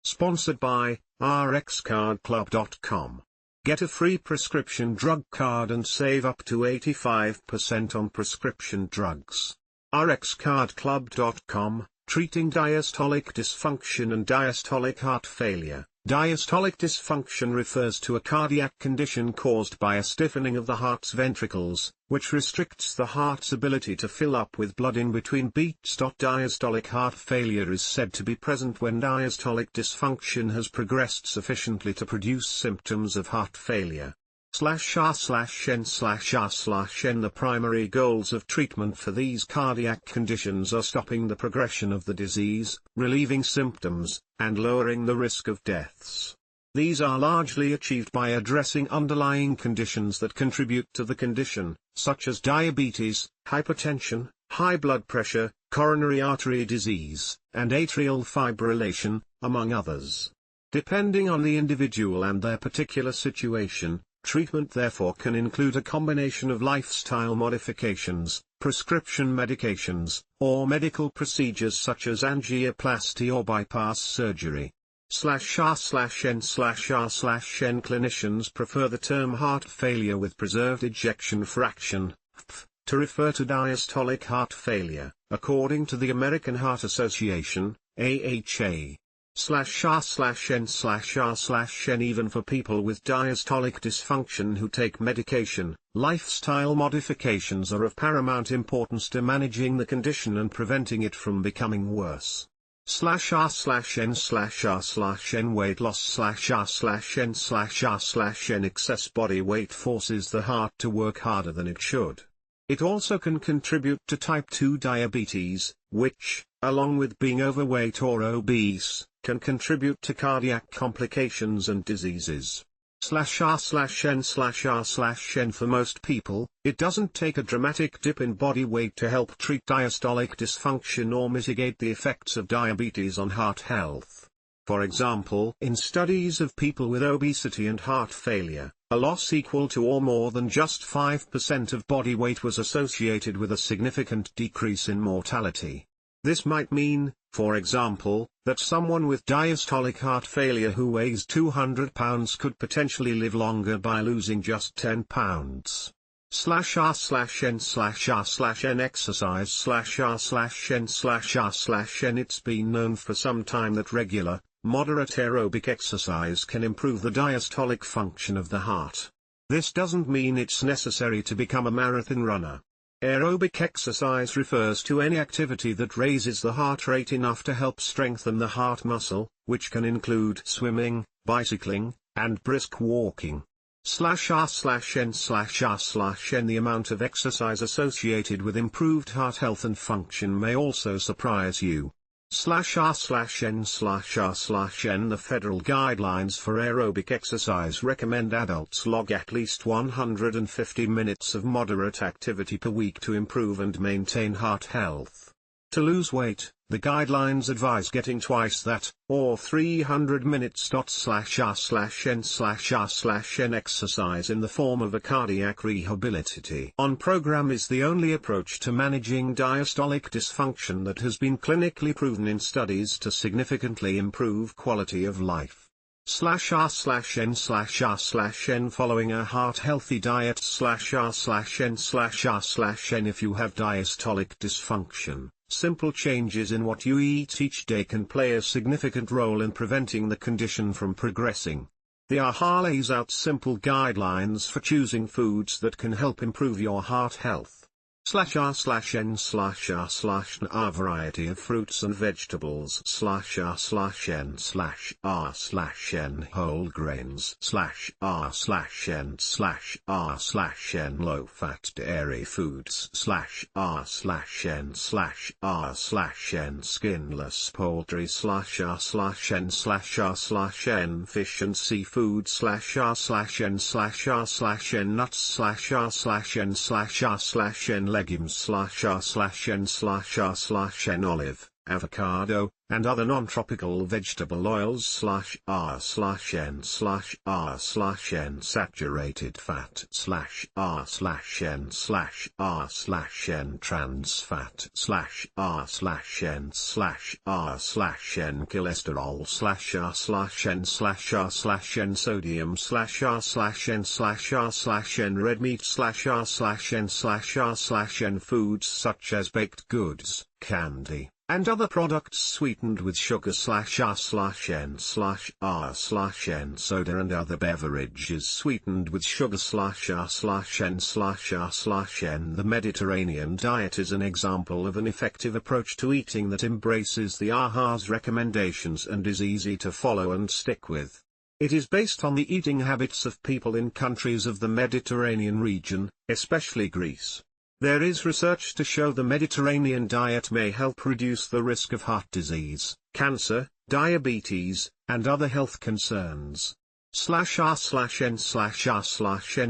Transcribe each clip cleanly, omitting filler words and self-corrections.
Sponsored by rxcardclub.com. Get a free prescription drug card and save up to 85% on prescription drugs. rxcardclub.com, treating diastolic dysfunction and diastolic heart failure. Diastolic dysfunction refers to a cardiac condition caused by a stiffening of the heart's ventricles, which restricts the heart's ability to fill up with blood in between beats. Diastolic heart failure is said to be present when diastolic dysfunction has progressed sufficiently to produce symptoms of heart failure. /r/n/r/n The primary goals of treatment for these cardiac conditions are stopping the progression of the disease, relieving symptoms, and lowering the risk of deaths. These are largely achieved by addressing underlying conditions that contribute to the condition, such as diabetes, hypertension, high blood pressure, coronary artery disease, and atrial fibrillation, among others. Depending on the individual and their particular situation, treatment therefore can include a combination of lifestyle modifications, prescription medications, or medical procedures such as angioplasty or bypass surgery. /r/n/r/n Clinicians prefer the term heart failure with preserved ejection fraction, HFpEF, to refer to diastolic heart failure, according to the American Heart Association, AHA. /r/n/r/n Even for people with diastolic dysfunction who take medication, lifestyle modifications are of paramount importance to managing the condition and preventing it from becoming worse. /r/n/r/n Weight loss /r/n/r/n Excess body weight forces the heart to work harder than it should. It also can contribute to type 2 diabetes, which, along with being overweight or obese, can contribute to cardiac complications and diseases. /r/n/r/n For most people, it doesn't take a dramatic dip in body weight to help treat diastolic dysfunction or mitigate the effects of diabetes on heart health. For example, in studies of people with obesity and heart failure, a loss equal to or more than just 5% of body weight was associated with a significant decrease in mortality. This might mean, for example, that someone with diastolic heart failure who weighs 200 pounds could potentially live longer by losing just 10 pounds. /r/n/r/n Exercise /r/n/r/n It's been known for some time that regular, moderate aerobic exercise can improve the diastolic function of the heart. This doesn't mean it's necessary to become a marathon runner. Aerobic exercise refers to any activity that raises the heart rate enough to help strengthen the heart muscle, which can include swimming, bicycling, and brisk walking. /r/n/r/n The amount of exercise associated with improved heart health and function may also surprise you. /r/n/r/n The federal guidelines for aerobic exercise recommend adults log at least 150 minutes of moderate activity per week to improve and maintain heart health. To lose weight, the guidelines advise getting twice that, or 300 minutes. /r/n/r/n Exercise in the form of a cardiac rehabilitation program is the only approach to managing diastolic dysfunction that has been clinically proven in studies to significantly improve quality of life. /r/n/r/n Following a heart-healthy diet /r/n/r/n If you have diastolic dysfunction, simple changes in what you eat each day can play a significant role in preventing the condition from progressing. The AHA lays out simple guidelines for choosing foods that can help improve your heart health. /r/n/r/n Variety of fruits and vegetables /r/n/r/n Whole grains /r/n/r/n Low-fat dairy foods /r/n/r/n Skinless poultry /r/n/r/n Fish and seafood /r/n/r/n Nuts /r/n/r/n Legumes /r/n/r/n Olive, avocado, and other non-tropical vegetable oils /r/n/r/n saturated fat /r/n/r/n trans fat /r/n/r/n cholesterol /r/n/r/n sodium /r/n/r/n red meat /r/n/r/n foods such as baked goods, candy, and other products sweetened with sugar /r/n/r/n soda and other beverages sweetened with sugar /r/n/r/n. The Mediterranean diet is an example of an effective approach to eating that embraces the AHA's recommendations and is easy to follow and stick with. It is based on the eating habits of people in countries of the Mediterranean region, especially Greece. There is research to show the Mediterranean diet may help reduce the risk of heart disease, cancer, diabetes, and other health concerns. /r/n/r/n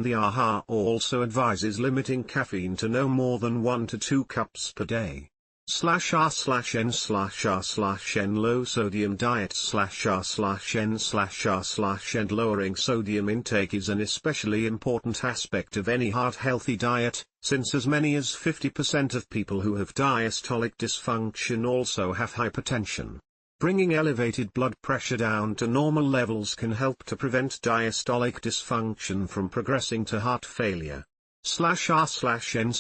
The AHA also advises limiting caffeine to no more than 1 to 2 cups per day. /r/n/r/n LowSodium Diet /r/n/r/n Lowering sodium intake is an especially important aspect of any heart-healthy diet, since as many as 50% of people who have diastolic dysfunction also have hypertension. Bringing elevated blood pressure down to normal levels can help to prevent diastolic dysfunction from progressing to heart failure. /r/n/r/n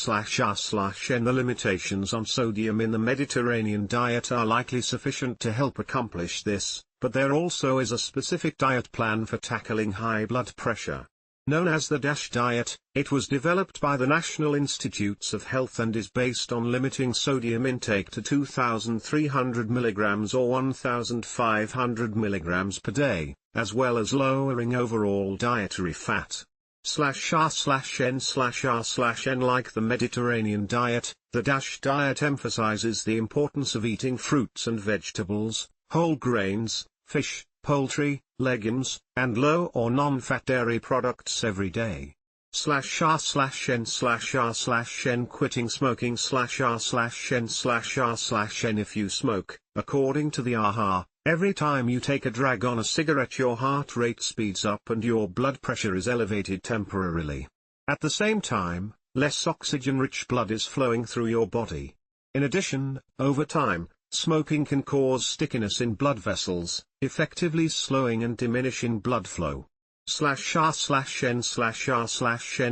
The limitations on sodium in the Mediterranean diet are likely sufficient to help accomplish this, but there also is a specific diet plan for tackling high blood pressure. Known as the DASH diet, it was developed by the National Institutes of Health and is based on limiting sodium intake to 2,300 mg or 1,500 mg per day, as well as lowering overall dietary fat. /r/n/r/n Like the Mediterranean diet, the DASH diet emphasizes the importance of eating fruits and vegetables, whole grains, fish, poultry, legumes, and low or non-fat dairy products every day. /r/n/r/n Quitting smoking /r/n/r/n If you smoke, according to the AHA, every time you take a drag on a cigarette your heart rate speeds up and your blood pressure is elevated temporarily. At the same time, less oxygen-rich blood is flowing through your body. In addition, over time, smoking can cause stickiness in blood vessels, effectively slowing and diminishing blood flow. /r/n/r/n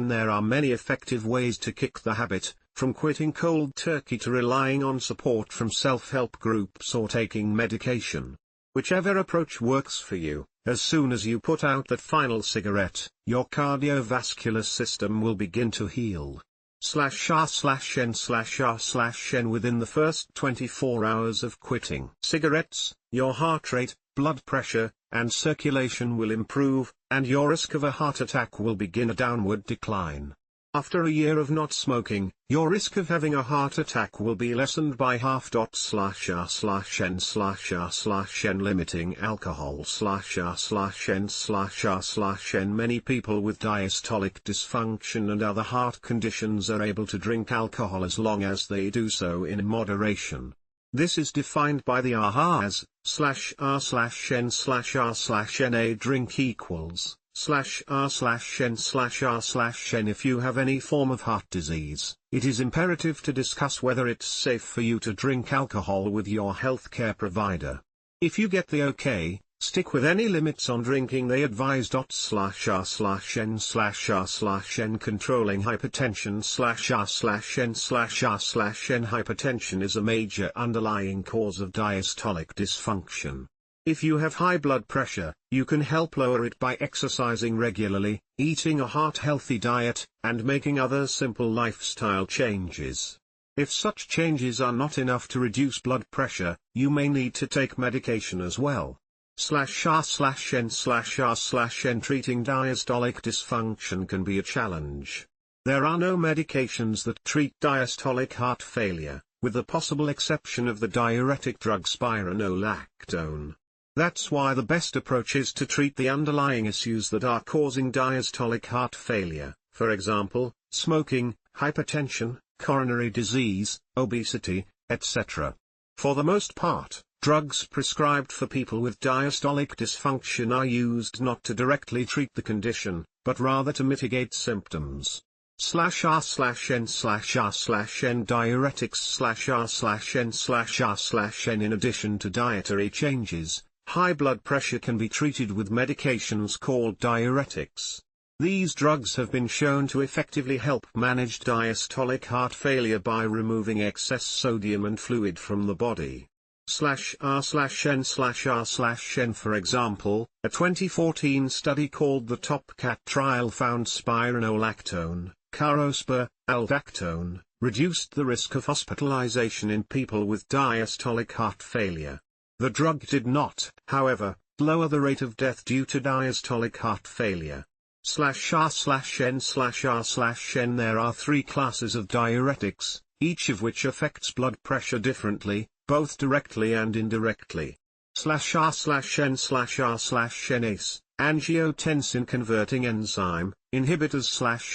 There are many effective ways to kick the habit, from quitting cold turkey to relying on support from self-help groups or taking medication. Whichever approach works for you, as soon as you put out that final cigarette, your cardiovascular system will begin to heal. /r/n/r/n Within the first 24 hours of quitting cigarettes, your heart rate, blood pressure, and circulation will improve, and your risk of a heart attack will begin a downward decline. After a year of not smoking, your risk of having a heart attack will be lessened by half. /r/n/r/n Limiting alcohol /r/n/r/n Many people with diastolic dysfunction and other heart conditions are able to drink alcohol as long as they do so in moderation. This is defined by the AHA as /r/n/r/n A drink equals /r/n/r/n If you have any form of heart disease, it is imperative to discuss whether it's safe for you to drink alcohol with your healthcare provider. If you get the okay, stick with any limits on drinking they advise. /r/n/r/n Controlling hypertension /r/n/r/n Hypertension is a major underlying cause of diastolic dysfunction. If you have high blood pressure, you can help lower it by exercising regularly, eating a heart-healthy diet, and making other simple lifestyle changes. If such changes are not enough to reduce blood pressure, you may need to take medication as well. /r/n/r/n Treating diastolic dysfunction can be a challenge. There are no medications that treat diastolic heart failure, with the possible exception of the diuretic drug spironolactone. That's why the best approach is to treat the underlying issues that are causing diastolic heart failure, for example, smoking, hypertension, coronary disease, obesity, etc. For the most part, Drugs prescribed for people with diastolic dysfunction are used not to directly treat the condition, but rather to mitigate symptoms. /r/n/r/n diuretics /r/n/r/n. In addition to dietary changes, high blood pressure can be treated with medications called diuretics. These drugs have been shown to effectively help manage diastolic heart failure by removing excess sodium and fluid from the body. /r/n/r/n. For example, a 2014 study called the TopCat trial found spironolactone, carospor, aldactone, reduced the risk of hospitalization in people with diastolic heart failure. The drug did not, however, lower the rate of death due to diastolic heart failure. /r/n/r/n. There are three classes of diuretics, each of which affects blood pressure differently, both directly and indirectly. /r/n/r/n ACE, angiotensin converting enzyme, inhibitors /r/n/r/n.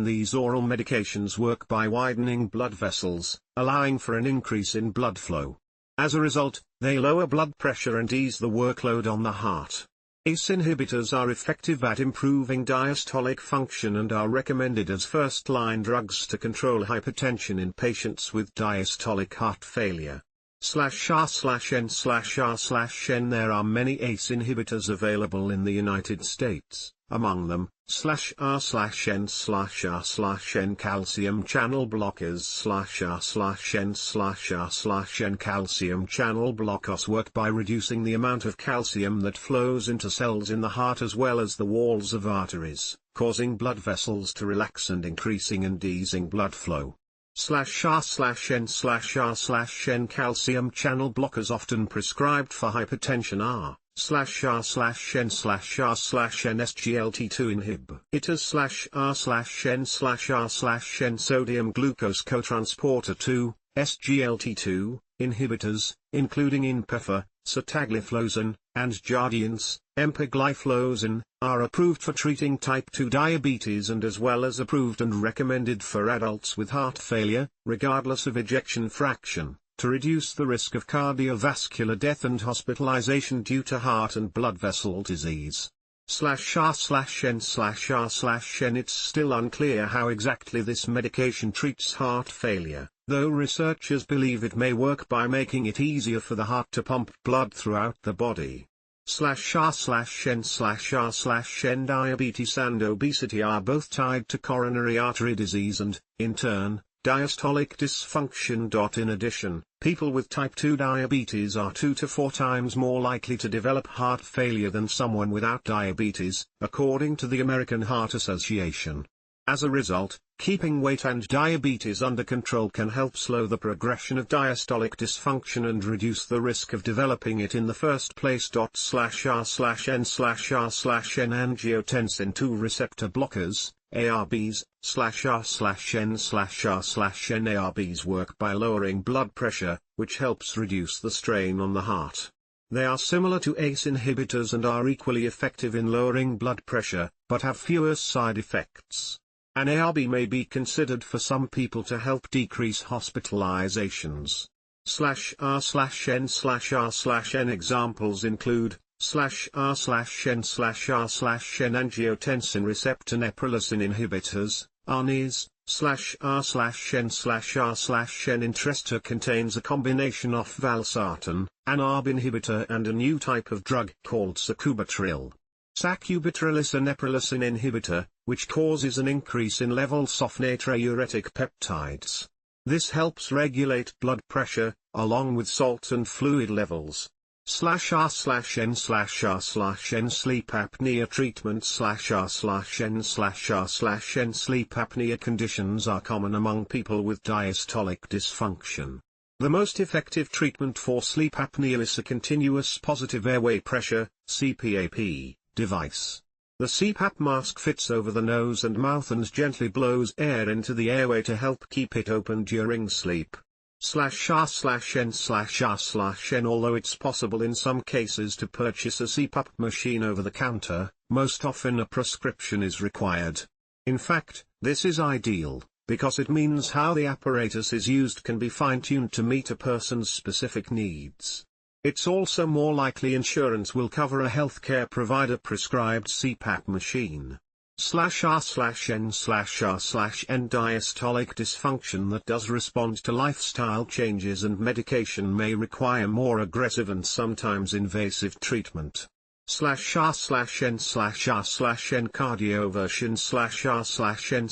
These oral medications work by widening blood vessels, allowing for an increase in blood flow. As a result, they lower blood pressure and ease the workload on the heart. ACE inhibitors are effective at improving diastolic function and are recommended as first-line drugs to control hypertension in patients with diastolic heart failure. /r/n/r/n. There are many ACE inhibitors available in the United States, among them, /r/n/r/n calcium channel blockers /r/n/r/n calcium channel blockers work by reducing the amount of calcium that flows into cells in the heart as well as the walls of arteries, causing blood vessels to relax and increasing and easing blood flow. /r/n/r/n calcium channel blockers often prescribed for hypertension are /r/n/r/n SGLT2 inhibitors /r/n/r/n sodium glucose cotransporter 2, SGLT2, inhibitors, including empagliflozin, sotagliflozin, and Jardiance, empagliflozin, are approved for treating type 2 diabetes and as well as approved and recommended for adults with heart failure, regardless of ejection fraction, to reduce the risk of cardiovascular death and hospitalization due to heart and blood vessel disease. /r/n/r/n. It's still unclear how exactly this medication treats heart failure, though researchers believe it may work by making it easier for the heart to pump blood throughout the body. /r/n/r/n Diabetes and obesity are both tied to coronary artery disease and, in turn, diastolic dysfunction. In addition, people with type 2 diabetes are 2 to 4 times more likely to develop heart failure than someone without diabetes, according to the American Heart Association. As a result, keeping weight and diabetes under control can help slow the progression of diastolic dysfunction and reduce the risk of developing it in the first place. /r/n/r/n angiotensin II receptor blockers, ARBs, /r/n/r/n ARBs work by lowering blood pressure, which helps reduce the strain on the heart. They are similar to ACE inhibitors and are equally effective in lowering blood pressure, but have fewer side effects. An ARB may be considered for some people to help decrease hospitalizations. /r/n/r/n examples include /r/n/r/n angiotensin receptor neprilysin inhibitors, AHArnrns, /r/n/r/n Entresto contains a combination of valsartan, an ARB inhibitor and a new type of drug called sacubitril. Sacubitril is a neprilysin inhibitor, which causes an increase in levels of natriuretic peptides. This helps regulate blood pressure, along with salt and fluid levels. /r/n/r/n sleep apnea treatment /r/n/r/n sleep apnea conditions are common among people with diastolic dysfunction. The most effective treatment for sleep apnea is a continuous positive airway pressure, CPAP, device. The CPAP mask fits over the nose and mouth and gently blows air into the airway to help keep it open during sleep. /r/n/r/n Although it's possible in some cases to purchase a CPAP machine over the counter, most often a prescription is required. In fact, this is ideal, because it means how the apparatus is used can be fine-tuned to meet a person's specific needs. It's also more likely insurance will cover a healthcare provider prescribed CPAP machine. /r/n/r/n diastolic dysfunction that does respond to lifestyle changes and medication may require more aggressive and sometimes invasive treatment. /r/n/r/n cardioversion /r/n/r/n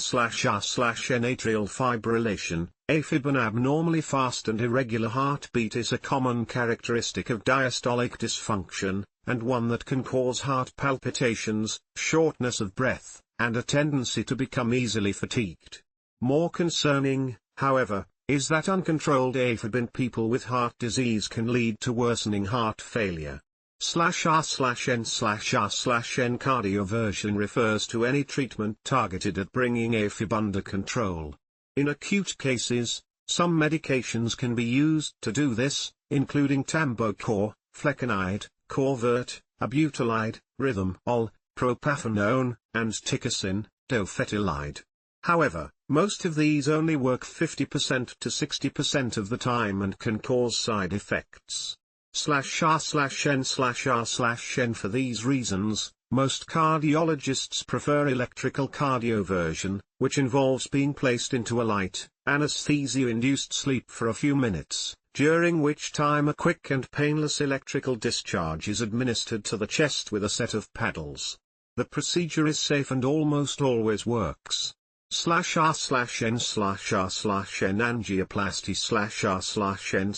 atrial fibrillation, AFib. An abnormally fast and irregular heartbeat is a common characteristic of diastolic dysfunction, and one that can cause heart palpitations, shortness of breath, and a tendency to become easily fatigued. More concerning, however, is that uncontrolled AFib in people with heart disease can lead to worsening heart failure. /r/n/r/n cardioversion refers to any treatment targeted at bringing AFib under control. In acute cases, some medications can be used to do this, including Tambocor, flecainide, Corvert, Abutolide, Rhythmol, propafenone, and Ticasine, dofetilide. However, most of these only work 50% to 60% of the time and can cause side effects. /r/n/r/n For these reasons, most cardiologists prefer electrical cardioversion, which involves being placed into a light, anesthesia-induced sleep for a few minutes, during which time a quick and painless electrical discharge is administered to the chest with a set of paddles. The procedure is safe and almost always works. /r/n/r/n angioplasty /r/n/r/n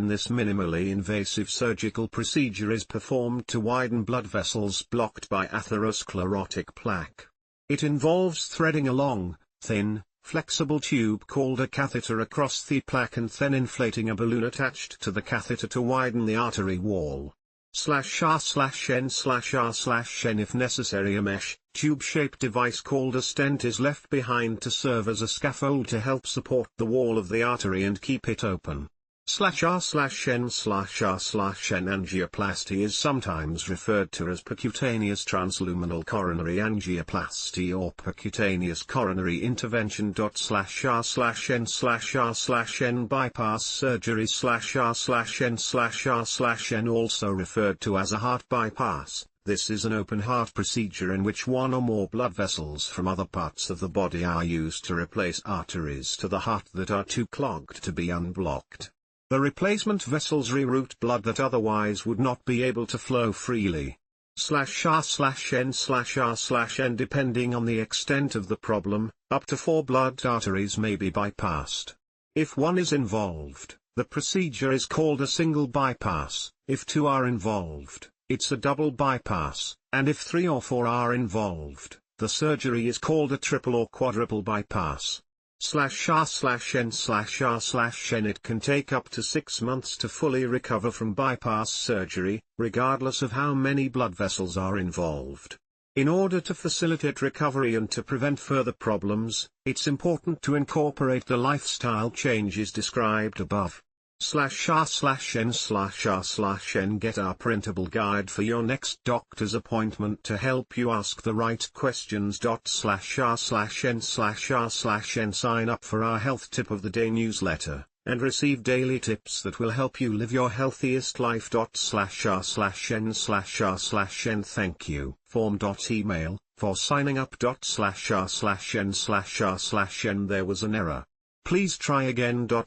This minimally invasive surgical procedure is performed to widen blood vessels blocked by atherosclerotic plaque. It involves threading a long, thin, flexible tube called a catheter across the plaque and then inflating a balloon attached to the catheter to widen the artery wall. /r/n/r/n If necessary, a mesh, tube-shaped device called a stent is left behind to serve as a scaffold to help support the wall of the artery and keep it open. /r/n/r/n angioplasty is sometimes referred to as percutaneous transluminal coronary angioplasty or percutaneous coronary intervention. /r/n/r/n bypass surgery /r/n/r/n also referred to as a heart bypass. This is an open heart procedure in which one or more blood vessels from other parts of the body are used to replace arteries to the heart that are too clogged to be unblocked. The replacement vessels reroute blood that otherwise would not be able to flow freely. /r/n/r/n Depending on the extent of the problem, up to 4 blood arteries may be bypassed. If one is involved, the procedure is called a single bypass. If 2 are involved, it's a double bypass, and if 3 or 4 are involved, the surgery is called a triple or quadruple bypass. /r/n/r/n It can take up to 6 months to fully recover from bypass surgery, regardless of how many blood vessels are involved. In order to facilitate recovery and to prevent further problems, it's important to incorporate the lifestyle changes described above. /r/n/r/n Get our printable guide for your next doctor's appointment to help you ask the right questions. /r/n/r/n Sign up for our Health Tip of the Day newsletter, and receive daily tips that will help you live your healthiest life. /r/n/r/n Thank you. Form.email, for signing up. /r/n/r/n There was an error. Please try again. /r/n/r/n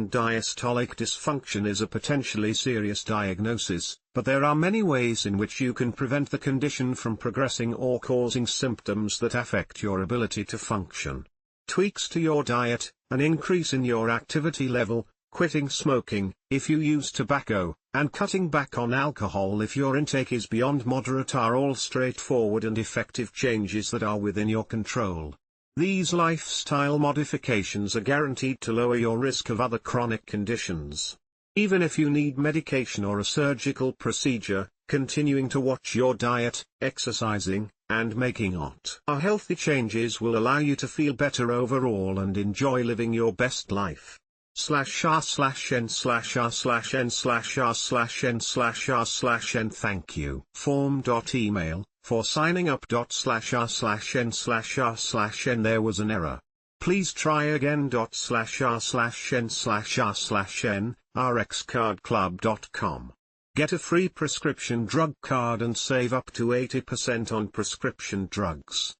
Diastolic dysfunction is a potentially serious diagnosis, but there are many ways in which you can prevent the condition from progressing or causing symptoms that affect your ability to function. Tweaks to your diet, an increase in your activity level, quitting smoking, if you use tobacco, and cutting back on alcohol if your intake is beyond moderate are all straightforward and effective changes that are within your control. These lifestyle modifications are guaranteed to lower your risk of other chronic conditions. Even if you need medication or a surgical procedure, continuing to watch your diet, exercising, and making healthy changes will allow you to feel better overall and enjoy living your best life. /r/n/r/n/r/n/r/n Thank you. Form.email, For signing up ./r/n/r/n there was an error. Please try again ./r/n/r/n rxcardclub.com. Get a free prescription drug card and save up to 80% on prescription drugs.